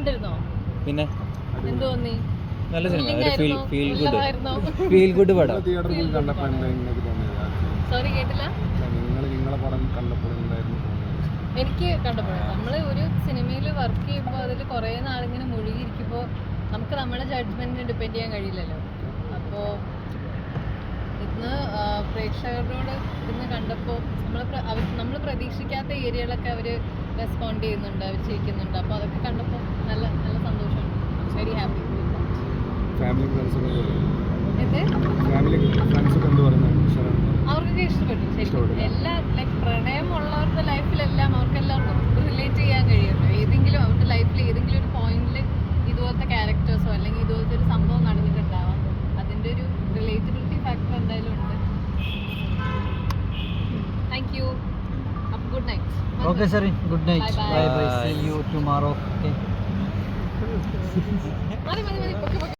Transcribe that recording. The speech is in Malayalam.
കണ്ടിരുന്നോ? പിന്നെ എന്ത് തോന്നി? നല്ല സിനിമ, ഫീൽ ഗുഡ് പടം. സോറി കേട്ടില്ല. എനിക്ക് കണ്ടപ്പോൾ നമ്മൾ ഒരു സിനിമയിൽ വർക്ക് ചെയ്യുമ്പോൾ അതിൽ കുറേ നാളിങ്ങനെ മുഴുകിയിരിക്കുമ്പോൾ നമുക്ക് നമ്മുടെ ജഡ്ജ്മെൻറ്റിന് ഡിപ്പെൻഡ് ചെയ്യാൻ കഴിയില്ലല്ലോ. അപ്പോൾ ഇന്ന് പ്രേക്ഷകരോട് ഇന്ന് കണ്ടപ്പോൾ നമ്മൾ പ്രതീക്ഷിക്കാത്ത ഏരിയകളൊക്കെ അവർ റെസ്പോണ്ട് ചെയ്യുന്നുണ്ട്, അവർ ചെയ്യിക്കുന്നുണ്ട്. അപ്പോൾ അതൊക്കെ കണ്ടപ്പോൾ നല്ല നല്ല സന്തോഷമുണ്ട്. Very happy. അവർക്കൊക്കെ ഇഷ്ടപ്പെട്ടു ശരിക്കും. എല്ലാ ലൈക്ക് പ്രണയമുള്ളവരുടെ ലൈഫിലെല്ലാം അവർക്കെല്ലാവർക്കും റിലേറ്റ് ചെയ്യാൻ കഴിയുമല്ലോ. ഏതെങ്കിലും അവരുടെ ലൈഫിൽ ഏതെങ്കിലും ഒരു പോയിന്റിൽ ഇതുപോലത്തെ ക്യാരക്ടേഴ്സോ അല്ലെങ്കിൽ ഇതുപോലത്തെ ഒരു സംഭവം നടന്നിട്ടുണ്ടാവാം. അതിൻ്റെ ഒരു റിലേറ്റബിലിറ്റി ഫാക്ടർ എന്തായാലും ഉണ്ട്. Thank you. അപ്പോൾ good night. Okay, sorry. Good night. Bye bye. See you tomorrow. Okay. മതി.